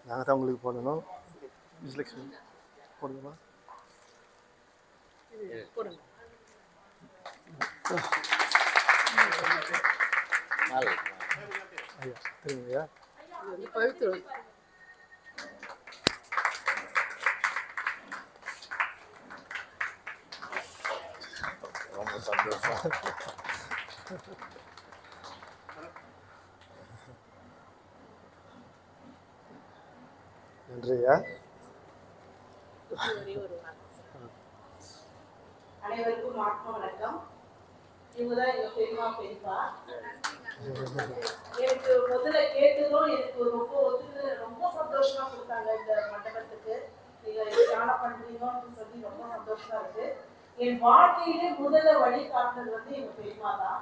நாங்கள் தான் உங்களுக்கு போடணும். விஜயலட்சுமி போடுங்கம்மா. ஐயா திரும்பியா ரொம்ப சந்தோஷம். நன்றியா. அனைவருக்கும் ஆத்ம வணக்கம். இவங்கதான் எங்க பெரியமா பெரியப்பா. எனக்கு முதல்ல கேட்டதும் எனக்கு ரொம்ப சந்தோஷமா கொடுத்தாங்க. இந்த மண்டபத்துக்கு நீங்க தியானம் பண்றீங்கன்னு சொல்லி ரொம்ப சந்தோஷமா இருக்கு. என் வாழ்க்கையிலே முதல்ல வழி காட்டுறது எங்க பெரியமா தான்.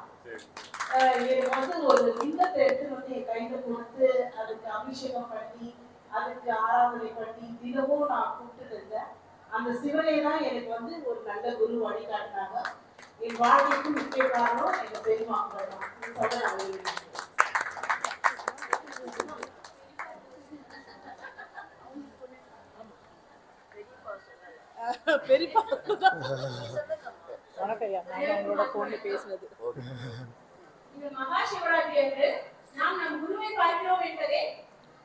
எனக்கு ஒரு லிங்கத்தை எடுத்து என் கையில கொடுத்து அதுக்கு அபிஷேகம் பண்ணி அதுக்கு ஆராதனை பண்ணி தினமும் நான் கூப்பிட்டு இருந்தேன். அந்த சிவனை தான் எனக்கு ஒரு நல்ல குரு வழிகாட்டினாங்க. என் வாழ்க்கைக்கு முக்கிய காரணம் எங்க பெரியமாக்கள் தான். இந்த மகா சிவராத்திரி அன்று நாம் நம் குருவை பார்க்கிறோம் என்பதே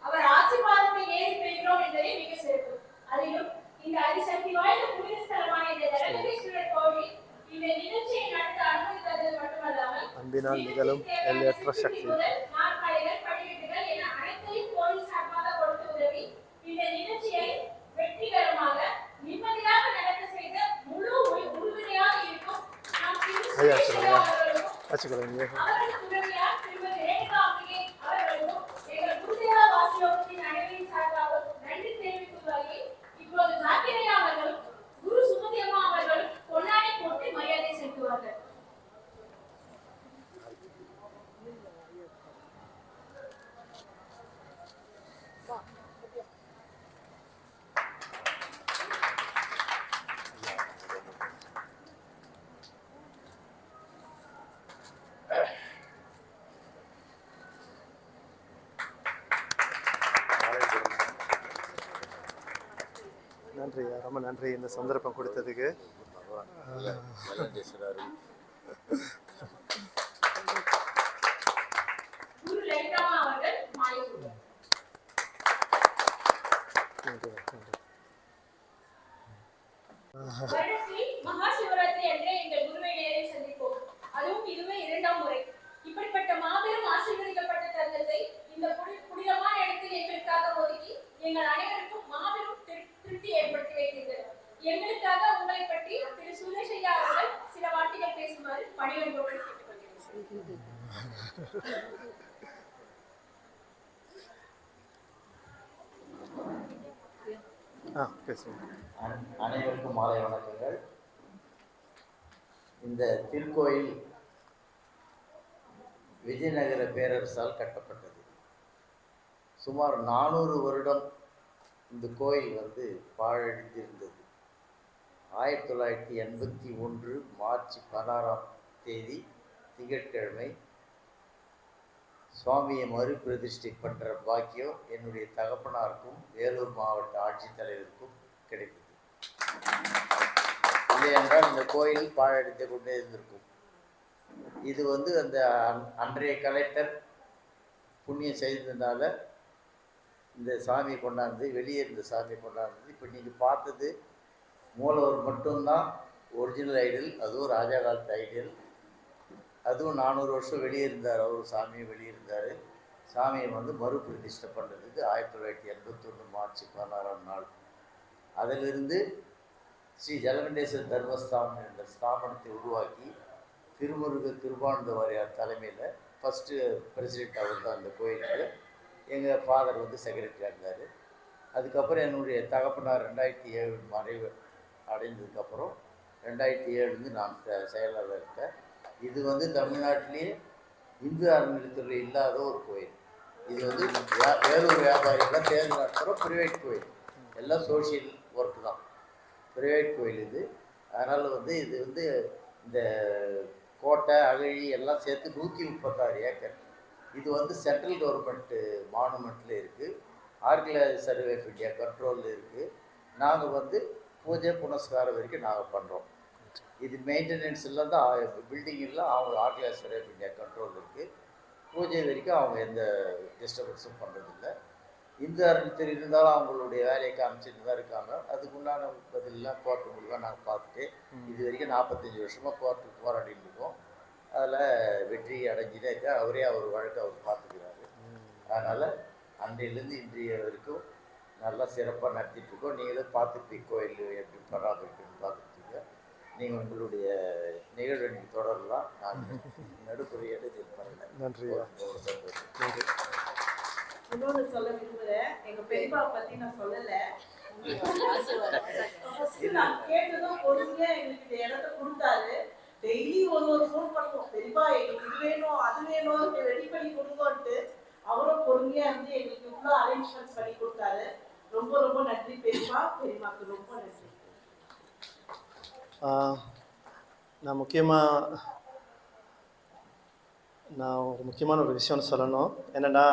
அவர் ஆசீர்வாதத்தை ஏறி பெறுகிறோம் என்பதே மிக சிறப்பு. அதிலும் இந்த அதிசக்தி வாய்ந்த புனித ஸ்தலமான இந்த ஜலகண்டேஸ்வரர் கோவில் இந்த நிகழ்ச்சியை நடத்த அனுமதித்தது மட்டுமல்லாமல் அன்பினால் நிகழும் எல்லையற்ற சக்தி நாற்காலிகள் படிக்கட்டுகள் என அனைத்தையும் கோவில் சார்பாக கொடுத்து உதவி இந்த நிகழ்ச்சியை வெற்றிகரமாக நிம்மதியாக நடத்த செய்த முழு உறுதுணையாக இருக்கும் நாம் அவர்களுக்கும் நன்றி, ரொம்ப நன்றி இந்த சந்தர்ப்பம் கொடுத்ததுக்கு. மகா சிவராத்திரி அன்றே எங்கள் குருவை நேரில் சந்திப்போம். அதுவும் இதுவே 2ஆம் முறை. இப்படிப்பட்ட மாபெரும் ஆசீர்வதிக்கப்பட்ட தருணத்தை இந்த புனிதமான இடத்தில் எங்களுக்காக ஒதுக்கி எங்கள் அனைவருக்கும் மாபெரும் திருப்தி ஏற்படுத்தி வைத்தீர்கள். எங்களுக்காக உங்களை பற்றி திரு சுரேஷையா அவர்கள் சில வார்த்தைகள் பேசுமாறு பணிவன்போடு கேட்டுக்கொள்கிறேன். அனைவருக்கும் மாலை வணக்கங்கள். இந்த திருக்கோயில் விஜயநகர பேரரசால் கட்டப்பட்டது. சுமார் 400 வருடம் இந்த கோயில் பாழடைந்திருந்தது. 1981 மார்ச் 16ஆம் தேதி திங்கட்கிழமை சுவாமியை மறுபிரதிஷ்டை பண்ணுற பாக்கியம் என்னுடைய தகப்பனாருக்கும் வேலூர் மாவட்ட ஆட்சித்தலைவருக்கும் கிடைத்தது. இல்லை என்றால் இந்த கோயில் பாழடைந்து கொண்டே இருந்திருக்கும். இது அந்த அன்றைய கலெக்டர் புண்ணியம் செய்ததுனால இந்த சாமி கொண்டாந்து, வெளியே இருந்த சாமி கொண்டாந்து. இப்போ நீங்கள் பார்த்தது மூலவர் மட்டும்தான் ஒரிஜினல் ஐடியல். அதுவும் ராஜா காலத்து ஐடியல். அதுவும் 400 வருஷம் வெளியே இருந்தார். அவர் சாமியை வெளியே இருந்தார். சாமியை மறுபிரதிஷ்டை பண்ணுறதுக்கு 1981 மார்ச் 16ஆம் நாள். அதிலிருந்து ஸ்ரீ ஜலகண்டேஸ்வர தர்மஸ்தானம் என்ற ஸ்தாபனத்தை உருவாக்கி திருமுருக கிருபானந்த வாரியார் தலைமையில் ஃபஸ்ட்டு பிரசிடெண்ட் அவர் தான் அந்த கோயிலுக்கு. எங்கள் ஃபாதர் செக்ரட்டரியாக இருந்தார். அதுக்கப்புறம் என்னுடைய தகப்பனார் 2007 மறைவு அடைந்ததுக்கப்புறம் 2007 நான் செயலாளர் இருக்கேன். இது தமிழ்நாட்டிலேயே இந்து அறநிலையத்துறை இல்லாத ஒரு கோயில். இது வேலூர் வியாபாரிகளாம் தேர்ந்து நடத்துகிற ப்ரைவேட் கோயில். எல்லாம் சோஷியல் ஒர்க்கு தான், ப்ரைவேட் கோயில் இது. அதனால் இது இந்த கோட்டை அகழி எல்லாம் சேர்த்து 136 ஏக்கர். இது வந்து சென்ட்ரல் கவர்மெண்ட்டு மானுமெண்ட்டில் இருக்குது, ஆர்கியாலஜி சர்வே ஆஃப் இந்தியா கண்ட்ரோலில் இருக்குது. நாங்கள் வந்து பூஜை புனஸ்காரம் வரைக்கும் நாங்கள் பண்ணுறோம். இது மெயின்டெனன்ஸ் எல்லாம் தான் பில்டிங் எல்லாம் அவங்க archaeology survey of India control இருக்குது. பூஜை வரைக்கும் அவங்க எந்த டிஸ்டர்பன்ஸும் பண்ணுறதில்ல. இந்து அறநிலையத்துறை இருந்தாலும் அவங்களுடைய வேலையை காமிச்சிட்டு தான் இருக்காங்க. அதுக்குண்டான பதிலெலாம் கோர்ட்டு மூலிமா நாங்கள் பார்த்துட்டு இது வரைக்கும் 45 வருஷமாக கோர்ட்டுக்கு போராடிட்டு இருக்கோம். அதில் வெற்றி அடைஞ்சிட்டே இருக்க அவரே அவர் வழக்கை அவர் பார்த்துக்கிறாரு. அதனால் அன்றையிலேருந்து இன்றைய வரைக்கும் நல்லா சிறப்பாக நடத்திட்டுருக்கோம். நீங்களும் பார்த்துட்டு கோயில் எப்படி பராமரிக்கணும்னு பார்த்துருக்கீங்க. நீங்கள் உங்களுடைய நிகழ்வை நீங்கள் தொடரலாம். நான் நடுப்புற எடுத்து பண்ணேன். நன்றி. சந்தோஷம். இன்னொன்று சொல்ல விரும்புகிறேன். எங்கள் பெரியப்பா பற்றி நான் சொல்லலை. நான் கேட்டதும் பொறுமையாக எங்களுக்கு இந்த இடத்த கொடுத்தாரு. டெய்லி ஒரு ஃபோன் பண்ணுவோம், பெரியப்பா எங்களுக்கு இது வேணும் அது வேணும் ரெடி பண்ணி கொடுங்கன்ட்டு. அவரும் பொறுமையா இருந்து எங்களுக்கு இவ்வளோ அரேஞ்ச்மெண்ட்ஸ் பண்ணி கொடுத்தாரு. ரொம்ப ரொம்ப நன்றி பெரியப்பா, பெரியம்மாக்கு ரொம்ப நன்றி. நான் ஒரு முக்கியமான ஒரு விஷயம் சொல்லணும். என்னென்னா,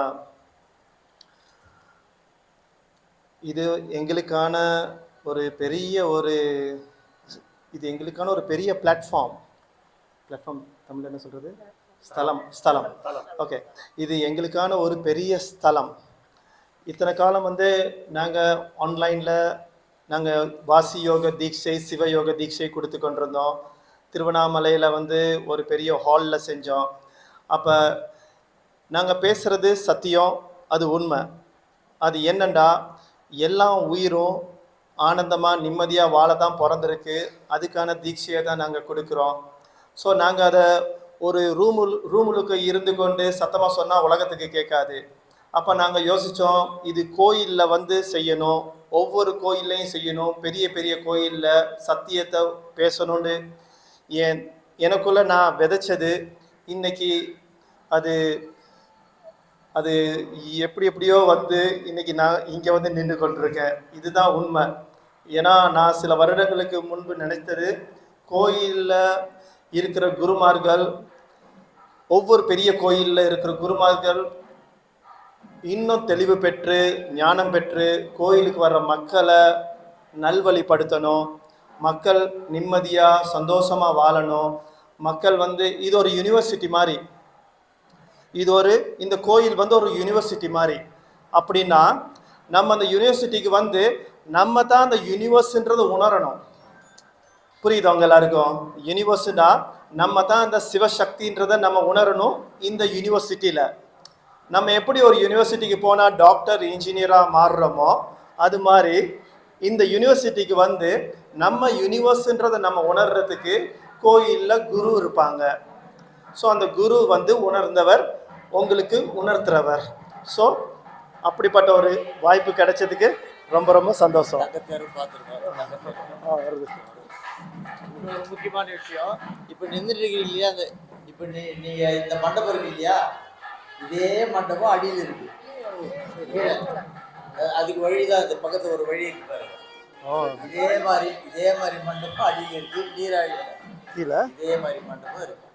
இது எங்களுக்கான ஒரு பெரிய பிளாட்ஃபார்ம். தமிழ் என்ன சொல்கிறது? ஸ்தலம். ஓகே, இது எங்களுக்கான ஒரு பெரிய ஸ்தலம். இத்தனை காலம் வந்து நாங்கள் ஆன்லைனில் நாங்கள் வாசி யோக தீட்சை, சிவயோக தீட்சை கொடுத்து கொண்டிருந்தோம். திருவண்ணாமலையில் வந்து ஒரு பெரிய ஹாலில் செஞ்சோம். அப்போ நாங்கள் பேசுகிறது சத்தியம், அது உண்மை. அது என்னண்டா, எல்லா உயிரும் ஆனந்தமாக நிம்மதியாக வாழ தான் பிறந்திருக்கு. அதுக்கான தீட்சையை தான் நாங்கள் கொடுக்குறோம். ஸோ நாங்கள் அதை ஒரு ரூமுக்கு இருந்து கொண்டு சத்தமாக சொன்னால் உலகத்துக்கு கேட்காது. அப்போ நாங்கள் யோசித்தோம், இது கோயிலில் வந்து செய்யணும், ஒவ்வொரு கோயில்லையும் செய்யணும், பெரிய பெரிய கோயிலில் சத்தியத்தை பேசணும்னு எனக்குள்ளே நான் விதைச்சது. இன்னைக்கு அது எப்படியோ வந்து இன்னைக்கு நான் இங்கே வந்து நின்று கொண்டிருக்கேன். இதுதான் உண்மை. ஏன்னா நான் சில வருடங்களுக்கு முன்பு நினைத்தது, கோயிலில் இருக்கிற குருமார்கள், ஒவ்வொரு பெரிய கோயிலில் இருக்கிற குருமார்கள் இன்னும் தெளிவு பெற்று ஞானம் பெற்று கோயிலுக்கு வர்ற மக்களை நல்வழிப்படுத்தணும், மக்கள் நிம்மதியாக சந்தோஷமாக வாழணும். மக்கள் வந்து இது ஒரு யூனிவர்சிட்டி மாதிரி, இந்த கோயில் வந்து ஒரு யூனிவர்சிட்டி மாதிரி. அப்படின்னா நம்ம அந்த யூனிவர்சிட்டிக்கு வந்து நம்ம தான் அந்த யூனிவர்ஸ்ன்றதை உணரணும். புரியுது அவங்க எல்லாருக்கும்? யூனிவர்ஸ்னா நம்ம தான் அந்த சிவசக்தின்றதை நம்ம உணரணும். இந்த யூனிவர்சிட்டியில் நம்ம எப்படி ஒரு யூனிவர்சிட்டிக்கு போனால் டாக்டர் இன்ஜினியராக மாறுறோமோ, அது மாதிரி இந்த யூனிவர்சிட்டிக்கு வந்து நம்ம யூனிவர்ஸ்ன்றதை நம்ம உணர்றதுக்கு கோயிலில் குரு இருப்பாங்க. ஸோ அந்த குரு வந்து உணர்ந்தவர், உங்களுக்கு உணர்த்துறவர். ஸோ அப்படிப்பட்ட ஒரு வாய்ப்பு கிடைச்சதுக்கு ரொம்ப ரொம்ப சந்தோஷம். இன்னொரு முக்கியமான விஷயம், இப்போ நின்றுட்டு இருக்கீங்க இல்லையா, இப்போ நீங்கள் இந்த மண்டபம் இருக்கு இல்லையா, இதே மண்டபம் அடியில் இருக்கு. அதுக்கு வழிதான், இந்த பக்கத்தில் ஒரு வழி இருக்கு பாருங்க. இதே மாதிரி மண்டபம் அடியில் இருக்கு. நீராழி கீழே இதே மாதிரி மண்டபம் இருக்கு.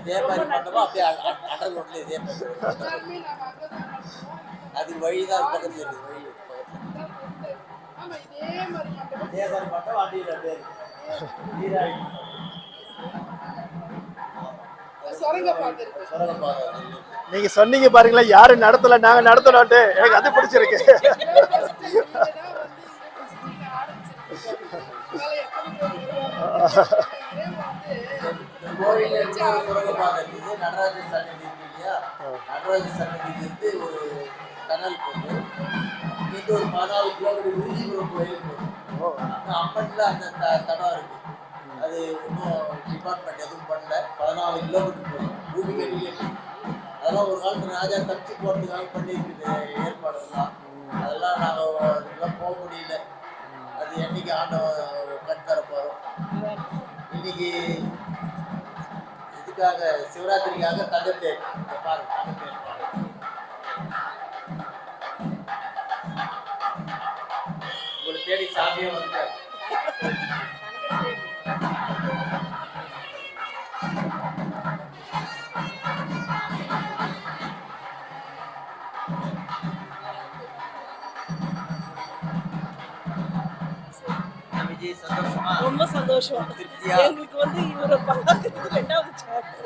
இதே மாதிரி மண்டபம் அப்படியே அண்டர் ரோட்ல இதே மாதிரி அதுக்கு வழிதான் பக்கத்துல இருக்கு. வழி இதே மாதிரி மண்டபம் அடியில் அப்படியே நீராழி நீங்க சொன்னீங்க பாருங்களா, யாரு நடத்தல, நாங்க நடத்தணும்ட்டு. எனக்கு அது பிடிச்சிருக்கு. கோயில சுரங்கப்பாதை இருக்குது. நடராஜர் சன்னதி இருக்கு இல்லையா, நடராஜர் சன்னதிக்கு ஒரு டனல் போட்டு இங்கிருந்து ஒரு 14 கிலோமீட்டர் விருதிபுரம் கோயிலுக்கு போகும். அம்மன்ல அந்த தடம் இருக்கு. அது இன்னும் டிபார்ட்மெண்ட் எதுவும் பண்ணல. 14 கிலோமீட்டர் போகும், பூமிக்கு அடியிலே. அதெல்லாம் ஒரு காலத்தில் ராஜா தப்பிச்சு போகிறதுக்காக பண்ணியிருக்குது ஏற்பாடுலாம். அதெல்லாம் நாங்கள் இதெல்லாம் போக முடியல. அது என்னைக்கு ஆண்டவன் கண் தரப்போகிறோம். இன்னைக்கு இதுக்காக சிவராத்திரிக்காக தங்கத்தேர் பாருங்க, தங்கத்தேர் பாருங்க. தேடி சாமியே வந்துட்டார். விஜய் சந்தோஷமா? ரொம்ப சந்தோஷம். திருப்தியா? எங்களுக்கு வந்து இவரை பார்க்கறதுக்கு 2வது சான்ஸ்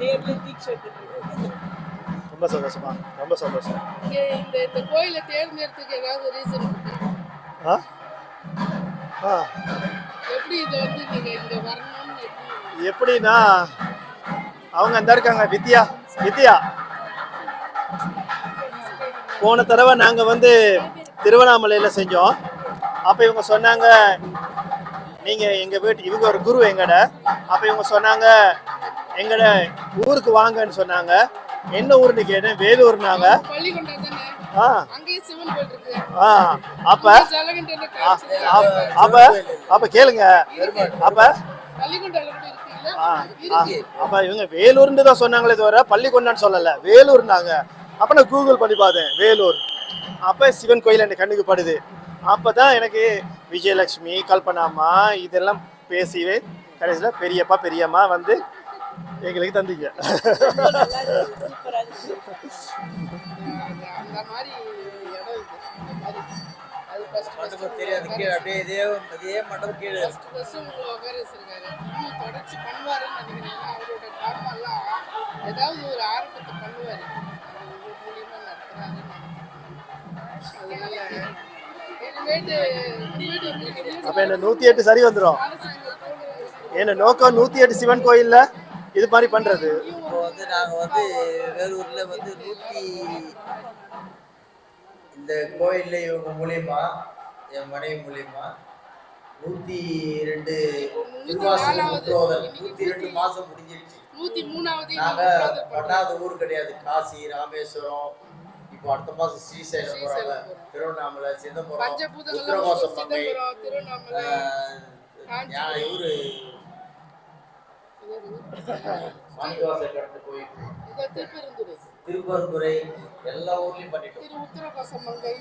நேர்ல தீட்சை. ரொம்ப சந்தோஷமா, ரொம்ப சந்தோஷம். இந்த இந்த கோயிலை தேர்ந்தெடுத்துக்கு ஏதாவது ரீசன் இருக்கு? ஆ ஆ எப்படி இதை வந்து நீங்க இங்க வரணும்னு எப்படி? எப்படின்னா அவங்க அந்த இருக்காங்க வித்யா வித்யா போன தடவை நாங்கள் வந்து திருவண்ணாமலையில் செஞ்சோம். அப்போ இவங்க சொன்னாங்க நீங்கள் எங்கள் வீட்டு இவங்க ஒரு குரு எங்கட. அப்போ இவங்க சொன்னாங்க எங்கட ஊருக்கு வாங்கன்னு சொன்னாங்க. என்ன ஊருன்னு கேட்டேன். வேலூர்னாங்க. பள்ளிகொண்டா தானே? ஆ அங்கேயே சிவன் கோயில் இருக்கு. ஆ அப்போ ஜலகண்டனை அப்போ அப்போ கேளுங்க. அப்போ பள்ளிகொண்டால கூட இருக்குல்ல? அப்போ இவங்க வேலூர்னு தான் சொன்னாங்களே தவிர பள்ளிகொண்டான்னு சொல்லலை, வேலூர்னாங்க. அப்போ நான் கூகுள் பண்ணி பார்த்தேன் வேலூர். அப்போ சிவன் கோயில் எனக்கு கண்ணுக்கு படுது. அப்போ தான் எனக்கு விஜயலட்சுமி கல்பனாம்மா இதெல்லாம் பேசிவே கடைசியில் பெரியப்பா பெரியம்மா வந்து எங்களுக்கு தந்தீங்க. அந்த மாதிரி இடம் இது. அந்த மாதிரி அது ஃபர்ஸ்ட் தெரியாது. கீழே அப்படியே இதே மண்டபம் கீழே இருக்கு. ஃபர்ஸ்ட் உட்கார வச்சிருக்காரு. இன்னும் தொடர்ச்சி பண்ணுவாருன்னு நினைக்கிறேன். அவரோட கர்மெல்லாம் ஏதாவது ஒரு ஆரம்பத்தை பண்ணுவார். அது மூலியமா நடத்துறாருன்னு நினைக்கிறேன். அதனால அப்போ என்ன 108 சரி வந்துடும். என்ன நோக்கம் 108 சிவன் கோயில்ல இது மாதிரி பண்றது. இப்போ வந்து நாங்கள் வந்து வேலூர்ல வந்து இந்த கோயில்ல இவங்க மூலியமா என் மனைவி மூலியமா 102 திருவாசகம் முற்றோதல் 102 மாசம் முடிஞ்சிருச்சு. 103வது நாங்க பண்ணாத ஊர் கிடையாது. காசி, ராமேஸ்வரம், இப்போ அடுத்த மாசம் ஸ்ரீசைலம் போறாங்க, திருவண்ணாமலை, சிதம்பரம், உத்திரகோசம் மங்கை, இவரு மாணிக்கவாசல் கடந்து போயிட்டு திருப்பரந்துரை எல்லா ஊர்லயும் பண்ணிட்டோம். உத்திரகோசம் மங்கை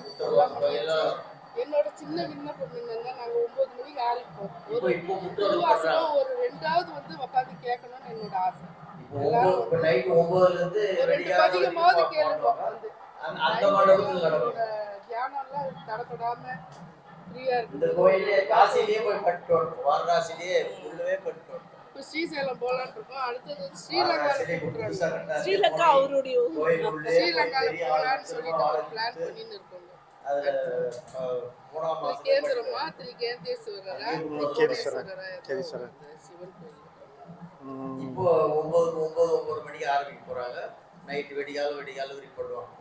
எல்லாம் என்னோட சின்ன விண்ணப்பம் என்னன்னா, நாங்க 9 மணிக்கு ஆரம்பிப்போம். இப்போ திருவாசகம் ஒரு 2வது வந்து உட்காந்து கேட்கணும்னு என்னோட ஆசை. இப்போ நைட் 9ல இருந்து அதிகமாவது கேளுங்க. அந்த மண்டபத்துல நடக்கும். தியானம்லாம் தடப்படாம ஃப்ரீயா இருக்கு. இந்த கோயிலே காசிலேயே போய் பண்ணிட்டோம். வாரணாசிலேயே உள்ளவே பண்ணிட்டோம். இப்போ ஸ்ரீசைலம் போலான்னு இருக்கோம். அடுத்தது ஸ்ரீலங்கா அவருடைய ஸ்ரீலங்கால போலான்னு சொல்லிட்டு ஒரு பிளான் பண்ணின்னு இருக்கோம். கேந்திரமா கேந்தேஸ்வரரா கேதீஸ்வரர் சிவன் கோயில். இப்போ 9 மணிக்கு ஆரம்பிக்க போறாங்க. நைட்டு வெடிகால வரைக்கும் பண்ணுவாங்க.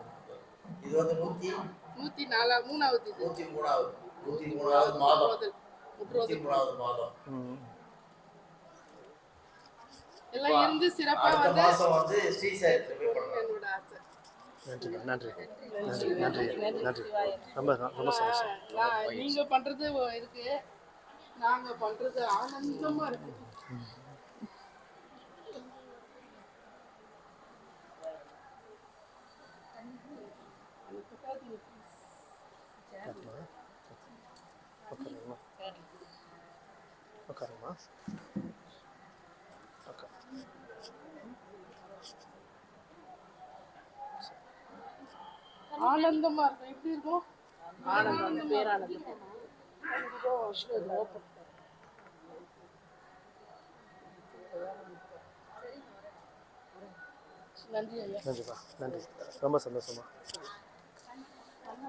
இது வந்து 103வது இது 103வது மாதம். 103வது மாதம் எல்லாம் இருந்து சிறப்பா அடுத்த வந்து மாசம் வந்து ஸ்ரீசைலத்துல போய் பண்ணுவாங்க. என்னோட ஆசை. நன்றி நன்றி நன்றி நன்றி நன்றி. ரொம்ப ரொம்ப சந்தோஷம். நீங்க பண்றது இருக்கு, நாங்க பண்றது ஆனந்தமா இருக்கு. உட்காருமா. ஆனந்தமா இருக்கும். எப்படி இருக்கும்? ஆனந்தம் பேரானந்தம். நன்றிப்பா, நன்றி. ரொம்ப சந்தோஷமா.